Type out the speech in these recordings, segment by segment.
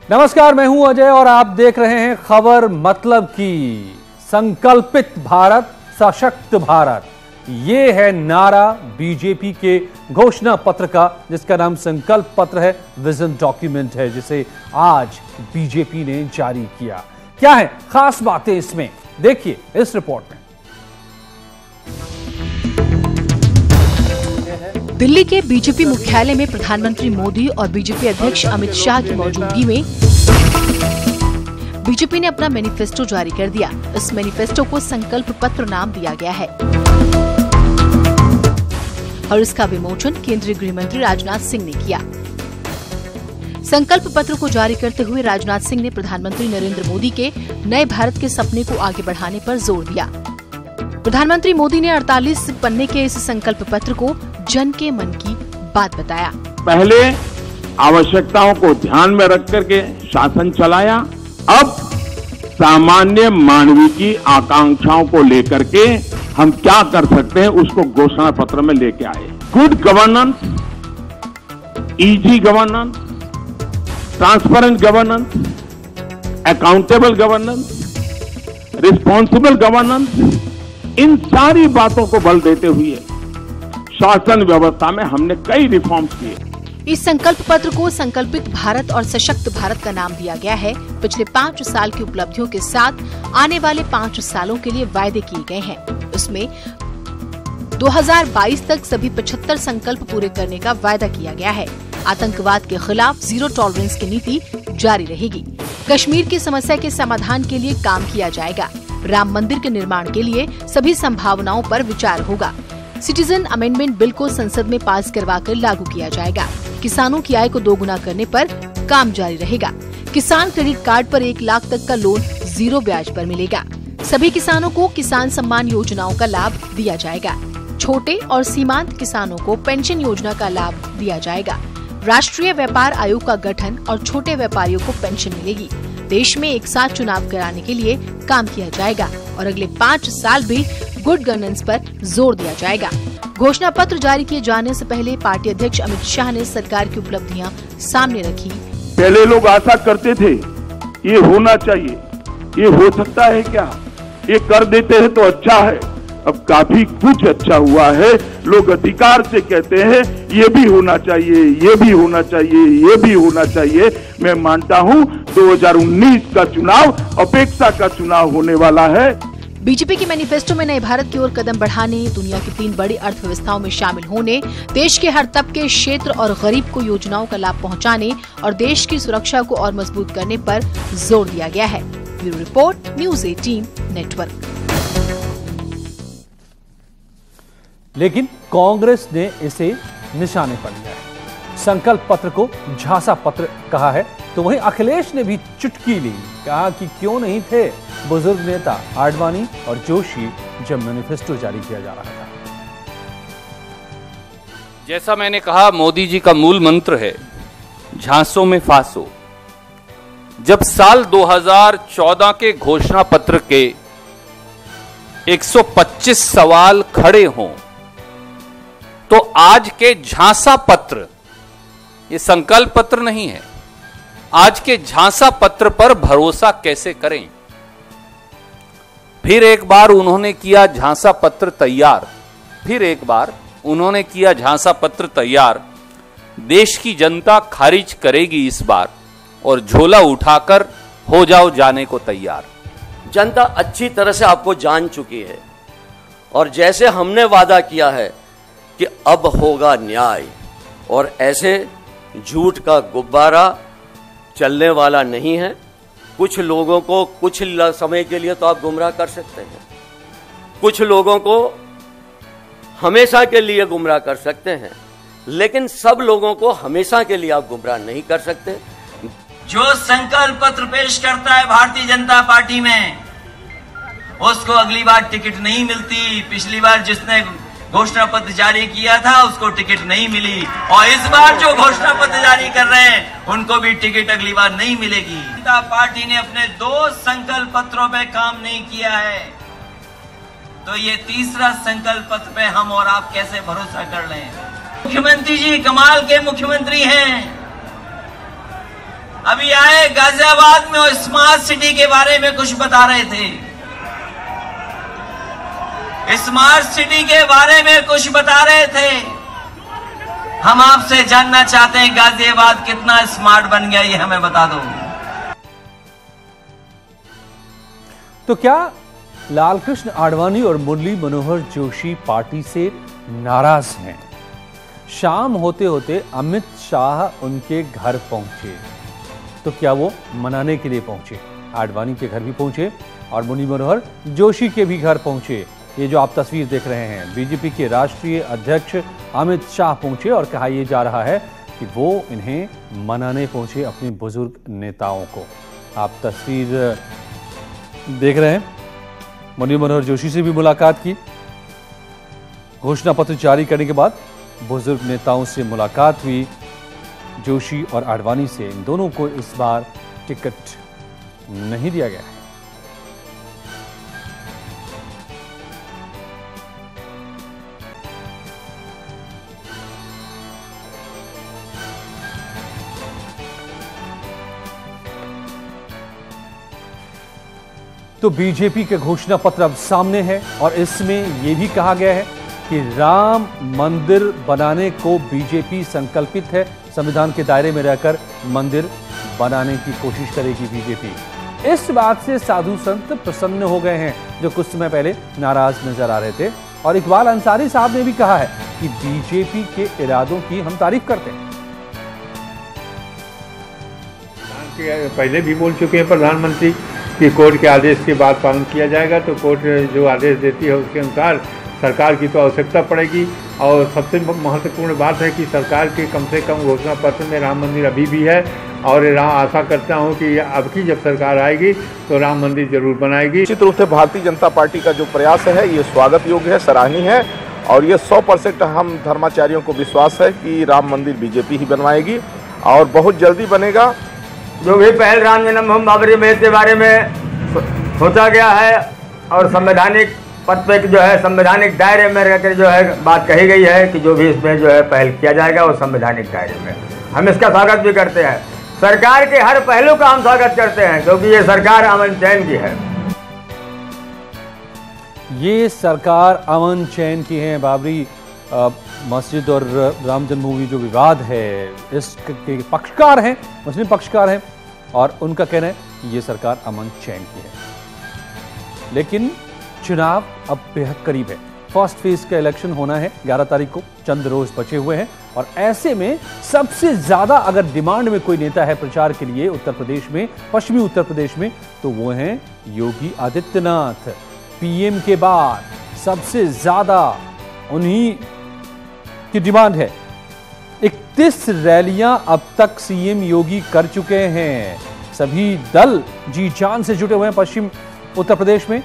नमस्कार, मैं हूं अजय और आप देख रहे हैं खबर मतलब की। संकल्पित भारत, सशक्त भारत, ये है नारा बीजेपी के घोषणा पत्र का, जिसका नाम संकल्प पत्र है, विजन डॉक्यूमेंट है, जिसे आज बीजेपी ने जारी किया। क्या है खास बातें इसमें, देखिए इस रिपोर्ट में। दिल्ली के बीजेपी मुख्यालय में प्रधानमंत्री मोदी और बीजेपी अध्यक्ष अमित शाह की मौजूदगी में बीजेपी ने अपना मैनिफेस्टो जारी कर दिया। इस मैनिफेस्टो को संकल्प पत्र नाम दिया गया है और इसका विमोचन केंद्रीय गृह मंत्री राजनाथ सिंह ने किया। संकल्प पत्र को जारी करते हुए राजनाथ सिंह ने प्रधानमंत्री नरेंद्र मोदी के नए भारत के सपने को आगे बढ़ाने पर जोर दिया। प्रधानमंत्री मोदी ने 48 पन्ने के इस संकल्प पत्र को जन के मन की बात बताया। पहले आवश्यकताओं को ध्यान में रख करके शासन चलाया, अब सामान्य मानवीय की आकांक्षाओं को लेकर के हम क्या कर सकते हैं उसको घोषणा पत्र में लेके आए। Good governance, easy governance, transparent governance, accountable governance, responsible governance, इन सारी बातों को बल देते हुए शासन व्यवस्था में हमने कई रिफॉर्म्स किए। इस संकल्प पत्र को संकल्पित भारत और सशक्त भारत का नाम दिया गया है। पिछले 5 साल की उपलब्धियों के साथ आने वाले 5 सालों के लिए वायदे किए गए हैं। इसमें 2022 तक सभी 75 संकल्प पूरे करने का वायदा किया गया है। आतंकवाद के खिलाफ जीरो टॉलरेंस की नीति जारी रहेगी। कश्मीर की समस्या के समाधान के लिए काम किया जाएगा। राम मंदिर के निर्माण के लिए सभी संभावनाओं पर विचार होगा। सिटीजन अमेंडमेंट बिल को संसद में पास करवाकर लागू किया जाएगा। किसानों की आय को दोगुना करने पर काम जारी रहेगा। किसान क्रेडिट कार्ड पर 1 लाख तक का लोन 0 ब्याज पर मिलेगा। सभी किसानों को किसान सम्मान योजनाओं का लाभ दिया जाएगा। छोटे और सीमांत किसानों को पेंशन योजना का लाभ दिया जाएगा। राष्ट्रीय व्यापार आयोग का गठन और छोटे व्यापारियों को पेंशन मिलेगी। देश में एक साथ चुनाव कराने के लिए काम किया जाएगा और अगले 5 साल भी गुड गवर्नेंस पर जोर दिया जाएगा। घोषणा पत्र जारी किए जाने से पहले पार्टी अध्यक्ष अमित शाह ने सरकार की उपलब्धियां सामने रखी। पहले लोग आशा करते थे ये होना चाहिए, ये हो सकता है क्या, ये कर देते हैं तो अच्छा है। अब काफी कुछ अच्छा हुआ है। लोग अधिकार से कहते हैं ये भी होना चाहिए, ये भी होना चाहिए, ये भी होना चाहिए। मैं मानता हूँ 2019 का चुनाव अपेक्षा का चुनाव होने वाला है। बीजेपी के मैनिफेस्टो में नए भारत की ओर कदम बढ़ाने, दुनिया की 3 बड़ी अर्थव्यवस्थाओं में शामिल होने, देश के हर तबके, क्षेत्र और गरीब को योजनाओं का लाभ पहुंचाने और देश की सुरक्षा को और मजबूत करने पर जोर दिया गया है। Bureau report, news 18 network. लेकिन कांग्रेस ने इसे निशाने पर लिया है। संकल्प पत्र को झांसा पत्र कहा है, तो वहीं अखिलेश ने भी चुटकी ली। कहा कि क्यों नहीं थे बुजुर्ग नेता आडवाणी और जोशी जब मैनिफेस्टो जारी किया जा रहा था। जैसा मैंने कहा, मोदी जी का मूल मंत्र है झांसों में फांसो। जब साल 2014 के घोषणा पत्र के 125 सवाल खड़े हों, तो आज के झांसा पत्र, ये संकल्प पत्र नहीं है, आज के झांसा पत्र पर भरोसा कैसे करें। फिर एक बार उन्होंने किया झांसा पत्र तैयार, फिर एक बार उन्होंने किया झांसा पत्र तैयार। देश की जनता खारिज करेगी इस बार, और झोला उठाकर हो जाओ जाने को तैयार। जनता अच्छी तरह से आपको जान चुकी है और जैसे हमने वादा किया है कि अब होगा न्याय, और ऐसे झूठ का गुब्बारा चलने वाला नहीं है। कुछ लोगों को कुछ समय के लिए तो आप गुमराह कर सकते हैं, कुछ लोगों को हमेशा के लिए गुमराह कर सकते हैं, लेकिन सब लोगों को हमेशा के लिए आप गुमराह नहीं कर सकते। जो संकल्प पत्र पेश करता है भारतीय जनता पार्टी में, उसको अगली बार टिकट नहीं मिलती। पिछली बार जिसने घोषणा पत्र जारी किया था उसको टिकट नहीं मिली, और इस बार जो घोषणा पत्र जारी कर रहे हैं उनको भी टिकट अगली बार नहीं मिलेगी। जनता पार्टी ने अपने 2 संकल्प पत्रों पे काम नहीं किया है, तो ये तीसरा संकल्प पत्र पे हम और आप कैसे भरोसा कर लें। मुख्यमंत्री जी कमाल के मुख्यमंत्री हैं, अभी आए गाजियाबाद में और स्मार्ट सिटी के बारे में कुछ बता रहे थे, स्मार्ट सिटी के बारे में कुछ बता रहे थे। हम आपसे जानना चाहते हैं गाजियाबाद कितना स्मार्ट बन गया, ये हमें बता दो। तो क्या लालकृष्ण आडवाणी और मुरली मनोहर जोशी पार्टी से नाराज हैं? शाम होते होते अमित शाह उनके घर पहुंचे, तो क्या वो मनाने के लिए पहुंचे? आडवाणी के घर भी पहुंचे और मुरली मनोहर जोशी के भी घर पहुंचे। ये जो आप तस्वीर देख रहे हैं, बीजेपी के राष्ट्रीय अध्यक्ष अमित शाह पहुंचे और कहा यह जा रहा है कि वो इन्हें मनाने पहुंचे, अपने बुजुर्ग नेताओं को। आप तस्वीर देख रहे हैं, मुरली मनोहर जोशी से भी मुलाकात की। घोषणा पत्र जारी करने के बाद बुजुर्ग नेताओं से मुलाकात हुई। जोशी और आडवाणी से, इन दोनों को इस बार टिकट नहीं दिया गया है। तो बीजेपी के घोषणा पत्र अब सामने है और इसमें यह भी कहा गया है कि राम मंदिर बनाने को बीजेपी संकल्पित है। संविधान के दायरे में रहकर मंदिर बनाने की कोशिश करेगी बीजेपी। इस बात से साधु संत प्रसन्न हो गए हैं जो कुछ समय पहले नाराज नजर आ रहे थे। और इकबाल अंसारी साहब ने भी कहा है कि बीजेपी के इरादों की हम तारीफ करते हैं। पहले भी बोल चुके हैं प्रधानमंत्री कि कोर्ट के आदेश के बाद पालन किया जाएगा, तो कोर्ट जो आदेश देती है उसके अनुसार सरकार की तो आवश्यकता पड़ेगी। और सबसे महत्वपूर्ण बात है कि सरकार के कम से कम घोषणा पत्र में राम मंदिर अभी भी है और आशा करता हूं कि अब की जब सरकार आएगी तो राम मंदिर जरूर बनाएगी। निश्चित रूप से भारतीय जनता पार्टी का जो प्रयास है ये स्वागत योग्य है, सराहनीय है और ये 100% हम धर्माचार्यों को विश्वास है कि राम मंदिर बीजेपी ही बनवाएगी और बहुत जल्दी बनेगा। जो भी पहल राम जन्मभूमि बाबरी मस्जिद के बारे में सोचा गया है और संवैधानिक पद पे जो है संवैधानिक दायरे में रहकर जो है बात कही गई है कि जो भी इसमें जो है पहल किया जाएगा वो संवैधानिक दायरे में, हम इसका स्वागत भी करते हैं। सरकार के हर पहलू का हम स्वागत करते हैं क्योंकि ये सरकार अमन चैन की है। ये सरकार अमन चैन की है। बाबरी मस्जिद और राम जन्मभूमि जो विवाद है इसके पक्षकार हैं, मुस्लिम पक्षकार हैं और उनका कहना है कि ये सरकार अमन चैन की है। लेकिन चुनाव अब बेहद करीब है। फर्स्ट फेज का इलेक्शन होना है 11 तारीख को, चंद रोज बचे हुए हैं और ऐसे में सबसे ज्यादा अगर डिमांड में कोई नेता है प्रचार के लिए उत्तर प्रदेश में, पश्चिमी उत्तर प्रदेश में, तो वो हैं योगी आदित्यनाथ। पीएम के बाद सबसे ज्यादा उन्हीं की डिमांड है। 31 रैलियां अब तक सीएम योगी कर चुके हैं। सभी दल जी जान से जुटे हुए हैं पश्चिम उत्तर प्रदेश में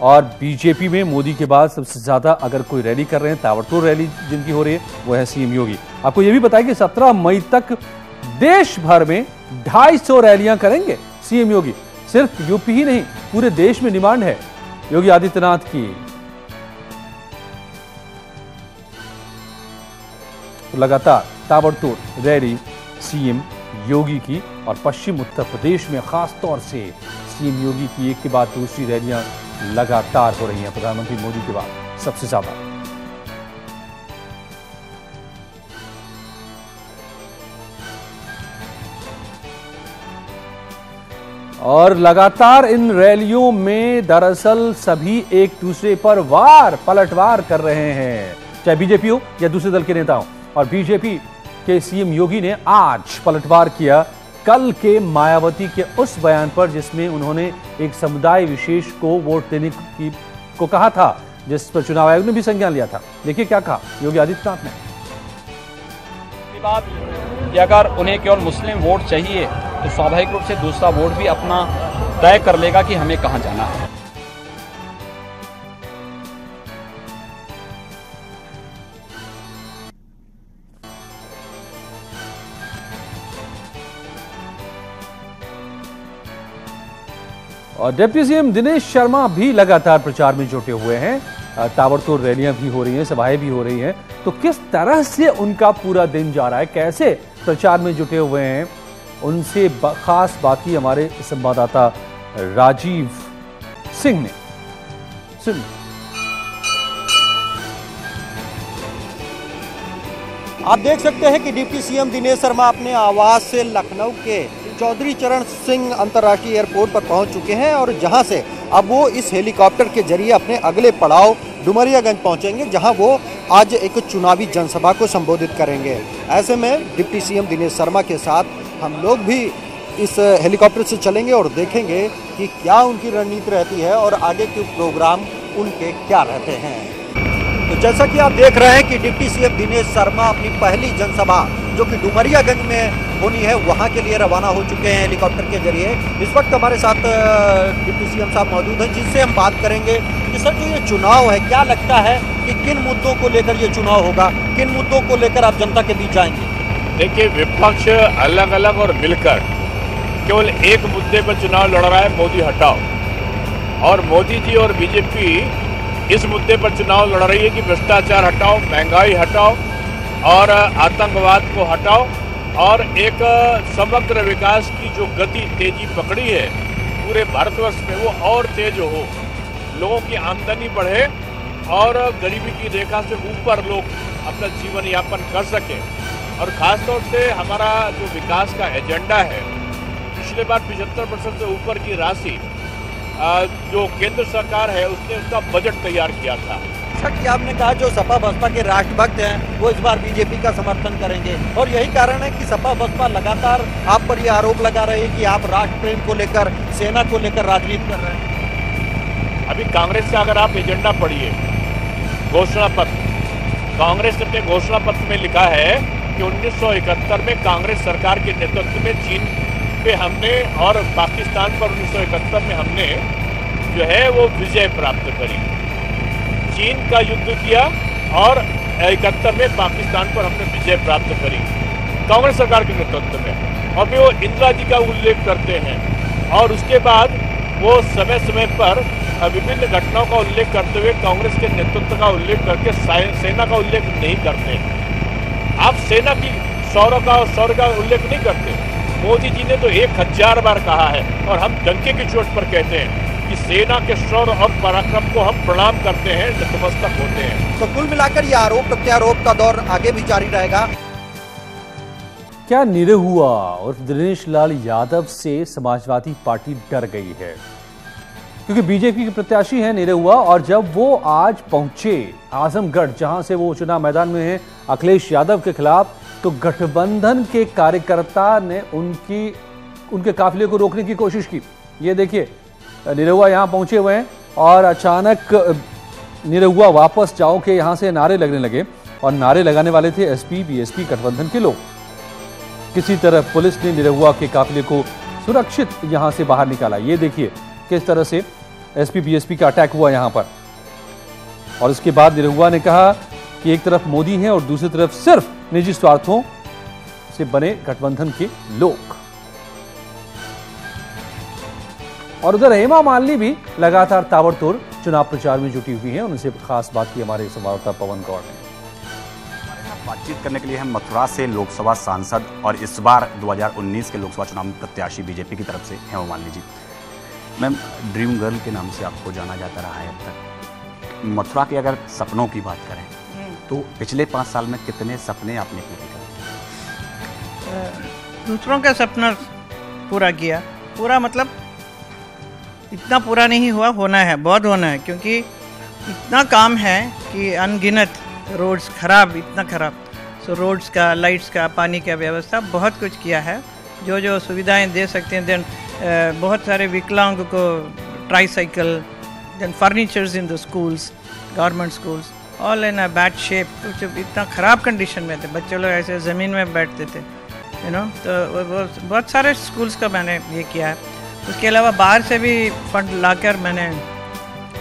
और बीजेपी में मोदी के बाद सबसे ज्यादा अगर कोई रैली कर रहे हैं, ताबड़तोड़ रैली जिनकी हो रही है, वो है सीएम योगी। आपको यह भी बताया कि 17 मई तक देश भर में 250 रैलियां करेंगे सीएम योगी। सिर्फ यूपी ही नहीं, पूरे देश में डिमांड है योगी आदित्यनाथ की। तो लगातार ताबड़तोड़ रैली सीएम योगी की और पश्चिम उत्तर प्रदेश में खासतौर से सीएम योगी की एक के बाद दूसरी रैलियां लगातार हो रही हैं प्रधानमंत्री मोदी के बाद सबसे ज्यादा। और लगातार इन रैलियों में दरअसल सभी एक दूसरे पर पलटवार कर रहे हैं, चाहे बीजेपी हो या दूसरे दल के नेता हो। और बीजेपी के सीएम योगी ने आज पलटवार किया कल के मायावती के उस बयान पर जिसमें उन्होंने एक समुदाय विशेष को वोट देने को कहा था, जिस पर चुनाव आयोग ने भी संज्ञान लिया था। देखिए क्या कहा योगी आदित्यनाथ ने। बात कि अगर उन्हें केवल मुस्लिम वोट चाहिए तो स्वाभाविक रूप से दूसरा वोट भी अपना तय कर लेगा कि हमें कहां जाना है। और डिप्टी सीएम दिनेश शर्मा भी लगातार प्रचार में जुटे हुए हैं। ताबड़तोड़ रैलियां भी हो रही हैं, सभाएं भी हो रही हैं। तो किस तरह से उनका पूरा दिन जा रहा है, कैसे प्रचार में जुटे हुए हैं, उनसे खास बात की हमारे संवाददाता राजीव सिंह ने। सुनिए। आप देख सकते हैं कि डिप्टी सीएम दिनेश शर्मा अपने आवास से लखनऊ के चौधरी चरण सिंह अंतर्राष्ट्रीय एयरपोर्ट पर पहुंच चुके हैं और जहां से अब वो इस हेलीकॉप्टर के जरिए अपने अगले पड़ाव डुमरियागंज पहुंचेंगे, जहां वो आज एक चुनावी जनसभा को संबोधित करेंगे। ऐसे में डिप्टी सीएम दिनेश शर्मा के साथ हम लोग भी इस हेलीकॉप्टर से चलेंगे और देखेंगे कि क्या उनकी रणनीति रहती है और आगे के प्रोग्राम उनके क्या रहते हैं। तो जैसा कि आप देख रहे हैं कि डिप्टी सीएम दिनेश शर्मा अपनी पहली जनसभा जो कि डुमरियागंज में होनी है वहां के लिए रवाना हो चुके हैं हेलीकॉप्टर के जरिए। इस वक्त हमारे साथ डिप्टी सीएम साहब मौजूद हैं, जिससे हम बात करेंगे कि सर जो ये चुनाव है, क्या लगता है कि किन मुद्दों को लेकर ये चुनाव होगा, किन मुद्दों को लेकर आप जनता के बीच जाएंगे? देखिए, विपक्ष अलग अलग और मिलकर केवल एक मुद्दे पर चुनाव लड़ रहा है, मोदी हटाओ। और मोदी जी और बीजेपी इस मुद्दे पर चुनाव लड़ रही है कि भ्रष्टाचार हटाओ, महंगाई हटाओ और आतंकवाद को हटाओ और एक समग्र विकास की जो गति तेजी पकड़ी है पूरे भारतवर्ष में वो और तेज हो, लोगों की आमदनी बढ़े और गरीबी की रेखा से ऊपर लोग अपना जीवन यापन कर सकें। और खासतौर से हमारा जो विकास का एजेंडा है, पिछले बार 75% से ऊपर की राशि जो केंद्र सरकार है उसने उसका बजट तैयार किया था। कि आपने कहा जो सपा बसपा के राष्ट्रभक्त हैं वो इस बार बीजेपी का समर्थन करेंगे और यही कारण है कि सपा बसपा लगातार आप पर ये आरोप लगा रहे हैं कि आप राष्ट्र प्रेम को लेकर, सेना को लेकर राजनीति कर रहे हैं। अभी कांग्रेस का अगर आप एजेंडा पढ़िए, घोषणा पत्र, कांग्रेस ने अपने घोषणा पत्र में लिखा है कि 1971 में कांग्रेस सरकार के नेतृत्व में चीन पे हमने और पाकिस्तान पर 1971 में हमने जो है वो विजय प्राप्त करी, चीन का युद्ध किया और 71 में पाकिस्तान पर हमने विजय प्राप्त करी कांग्रेस सरकार के नेतृत्व में। और फिर वो इंदिरा जी का उल्लेख करते हैं और उसके बाद वो समय समय पर विभिन्न घटनाओं का उल्लेख करते हुए कांग्रेस के नेतृत्व का उल्लेख करके सेना का उल्लेख नहीं करते। आप सेना की शौर्य का उल्लेख नहीं करते। मोदी जी ने तो 1000 बार कहा है और हम डंके की चोट पर कहते हैं कि सेना के शौर्य और पराक्रम को हम प्रणाम करते हैं, नतमस्तक होते हैं। तो कुल मिलाकर ये आरोप प्रत्यारोप का दौर आगे भी जारी रहेगा। क्या निरहुआ और दिनेश लाल यादव से समाजवादी पार्टी डर गई है? क्योंकि बीजेपी के प्रत्याशी हैं निरहुआ और जब वो आज पहुंचे आजमगढ़, जहां से वो चुनाव मैदान में हैं अखिलेश यादव के खिलाफ, तो गठबंधन के कार्यकर्ता ने उनके काफिले को रोकने की कोशिश की। ये देखिए, निरहुआ यहां पहुंचे हुए हैं और अचानक निरहुआ वापस जाओ के यहां से नारे लगने लगे और नारे लगाने वाले थे एसपी बीएसपी गठबंधन के लोग। किसी तरह पुलिस ने निरहुआ के काफिले को सुरक्षित यहां से बाहर निकाला। ये देखिए किस तरह से एसपी बीएसपी का अटैक हुआ यहां पर। और इसके बाद निरहुआ ने कहा कि एक तरफ मोदी है और दूसरी तरफ सिर्फ निजी स्वार्थों से बने गठबंधन के लोग। और उधर हेमा मालिनी भी लगातार ताबड़तोड़ चुनाव प्रचार में जुटी हुई हैं। उनसे खास बात की हमारे संवाददाता पवन गौड़ ने। बातचीत करने के लिए हम मथुरा से लोकसभा सांसद और इस बार 2019 के लोकसभा चुनाव में प्रत्याशी बीजेपी की तरफ से Hema Malini ji. Ma'am, dream girl के नाम से आपको जाना जाता रहा है अब तक। मथुरा के अगर सपनों की बात करें तो पिछले 5 साल में कितने सपने आपने पूरे कर दिए? दूसरों का सपना पूरा किया। पूरा मतलब इतना पूरा नहीं हुआ, होना है, बहुत होना है, क्योंकि इतना काम है कि अनगिनत रोड्स खराब, इतना खराब। सो रोड्स का, लाइट्स का, पानी का व्यवस्था बहुत कुछ किया है। जो जो सुविधाएं दे सकते हैं, देन बहुत सारे विकलांग को tricycle, then furnitures in the schools, government schools, all in a bad shape. कुछ इतना ख़राब कंडीशन में थे, बच्चे लोग ऐसे ज़मीन में बैठते थे, यू नो। तो बहुत सारे स्कूल्स का मैंने ये किया है। उसके अलावा बाहर से भी फंड लाकर मैंने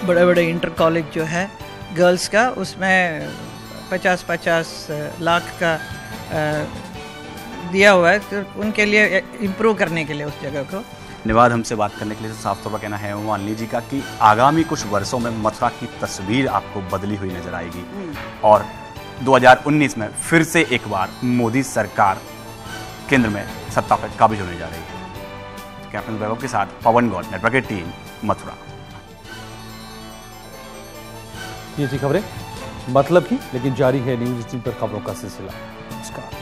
बड़े बड़े इंटर कॉलेज जो है गर्ल्स का, उसमें 50-50 लाख का दिया हुआ है, तो उनके लिए इम्प्रूव करने के लिए उस जगह को। धन्यवाद हमसे बात करने के लिए। साफ तौर पर कहना है मालिनी जी का कि आगामी कुछ वर्षों में मथुरा की तस्वीर आपको बदली हुई नजर आएगी और 2019 में फिर से एक बार मोदी सरकार केंद्र में सत्ता पर काबिज होने जा रही है। कैप्टन वैभव के साथ पवन गौर, नेटवर्क 18, मथुरा। ये थी खबरें मतलब की, लेकिन जारी है न्यूज़ 18 पर खबरों का सिलसिला। नमस्कार।